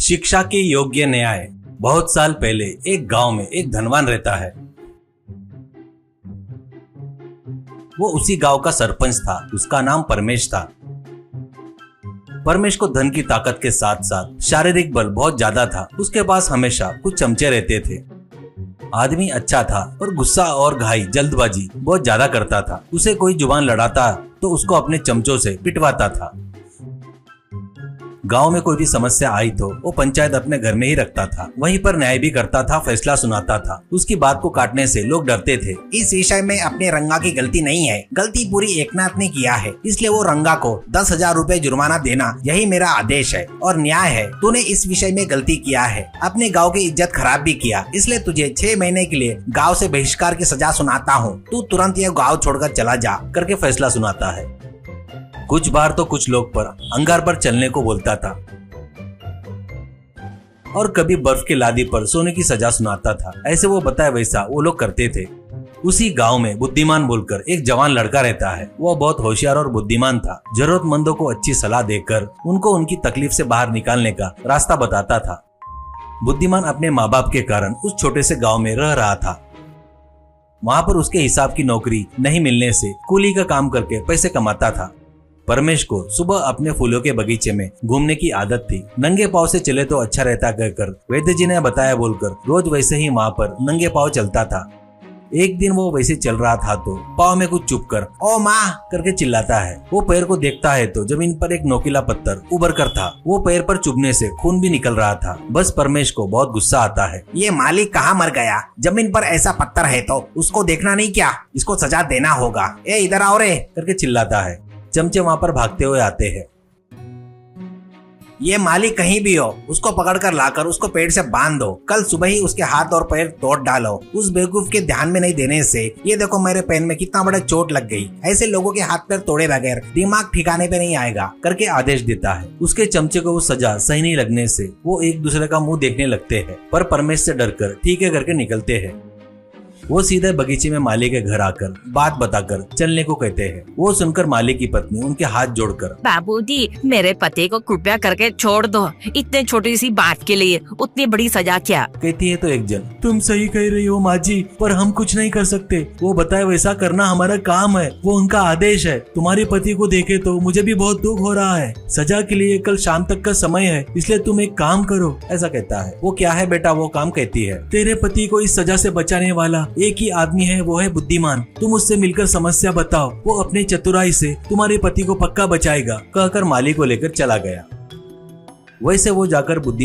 शिक्षा के योग्य न्याय। बहुत साल पहले एक गांव में एक धनवान रहता है। वो उसी गांव का सरपंच था। उसका नाम परमेश था। परमेश को धन की ताकत के साथ साथ शारीरिक बल बहुत ज्यादा था। उसके पास हमेशा कुछ चमचे रहते थे। आदमी अच्छा था और गुस्सा और घाई जल्दबाजी बहुत ज्यादा करता था। उसे कोई जुबान लड़ाता तो उसको अपने चमचों से पिटवाता था। गांव में कोई भी समस्या आई तो वो पंचायत अपने घर में ही रखता था। वहीं पर न्याय भी करता था, फैसला सुनाता था। उसकी बात को काटने से लोग डरते थे। इस विषय में अपने रंगा की गलती नहीं है, गलती पूरी एकनाथ ने किया है, इसलिए वो रंगा को 10,000 रुपए जुर्माना देना यही मेरा आदेश है और न्याय है। तूने इस विषय में गलती किया है, अपने गाँव की इज्जत खराब भी किया, इसलिए तुझे 6 महीने के लिए गाँव से बहिष्कार की सजा सुनाता हूँ। तू तुरंत यह गाँव छोड़कर चला जा करके फैसला सुनाता है। कुछ बार तो कुछ लोग पर अंगार पर चलने को बोलता था और कभी बर्फ की लादी पर सोने की सजा सुनाता था। ऐसे वो बताए वैसा वो लोग करते थे। उसी गांव में बुद्धिमान बोलकर एक जवान लड़का रहता है। वो बहुत होशियार और बुद्धिमान था। जरूरतमंदों को अच्छी सलाह देकर उनको उनकी तकलीफ से बाहर निकालने का रास्ता बताता था। बुद्धिमान अपने माँ बाप के कारण उस छोटे से गाँव में रह रहा था। वहाँ पर उसके हिसाब की नौकरी नहीं मिलने से कूली का काम करके पैसे कमाता था। परमेश को सुबह अपने फूलों के बगीचे में घूमने की आदत थी। नंगे पाँव से चले तो अच्छा रहता कहकर वैद्य जी ने बताया बोलकर रोज वैसे ही वहाँ पर नंगे पाँव चलता था। एक दिन वो वैसे चल रहा था तो पाँव में कुछ चुभ कर ओ माँ करके चिल्लाता है। वो पैर को देखता है तो जमीन पर एक नोकीला पत्थर उभर कर था। वो पैर पर चुभने से खून भी निकल रहा था। बस परमेश को बहुत गुस्सा आता है। ये मालिक कहाँ मर गया? जमीन पर ऐसा पत्थर है तो उसको देखना नहीं क्या? इसको सजा देना होगा। ए इधर आओ रे करके चिल्लाता है। चमचे वहाँ पर भागते हुए आते हैं। ये मालिक कहीं भी हो, उसको पकड़कर लाकर उसको पेड़ से बांध दो। कल सुबह ही उसके हाथ और पैर तोड़ डालो। उस बेवकूफ के ध्यान में नहीं देने से ये देखो मेरे पैर में कितना बड़ा चोट लग गई। ऐसे लोगों के हाथ पैर तोड़े बगैर दिमाग ठिकाने पे नहीं आएगा करके आदेश देता है। उसके चमचे को वो सजा सही नहीं लगने से वो एक दूसरे का मुंह देखने लगते हैं, पर परमेश से डरकर ठीक है करके निकलते हैं। वो सीधे बगीचे में माली के घर आकर बात बताकर चलने को कहते हैं। वो सुनकर माली की पत्नी उनके हाथ जोड़कर बाबूजी मेरे पति को कृपया करके छोड़ दो। इतने छोटी सी बात के लिए उतनी बड़ी सजा क्या? कहती है तो एक जन तुम सही कह रही हो माँ जी, पर हम कुछ नहीं कर सकते। वो बताए वैसा करना हमारा काम है, वो उनका आदेश है। तुम्हारे पति को देखे तो मुझे भी बहुत दुख हो रहा है। सजा के लिए कल शाम तक का समय है, इसलिए तुम एक काम करो। ऐसा कहता है। वो क्या है बेटा? वो काम कहती है तेरे पति को इस सजा से बचाने वाला एक ही आदमी है, वो है बुद्धिमान। तुम उससे मिलकर समस्या बताओ, वो अपने चतुराई से तुम्हारे पति को पक्का बचाएगा। कहकर माली को लेकर चला गया। वैसे वो जाकर बुद्धिमान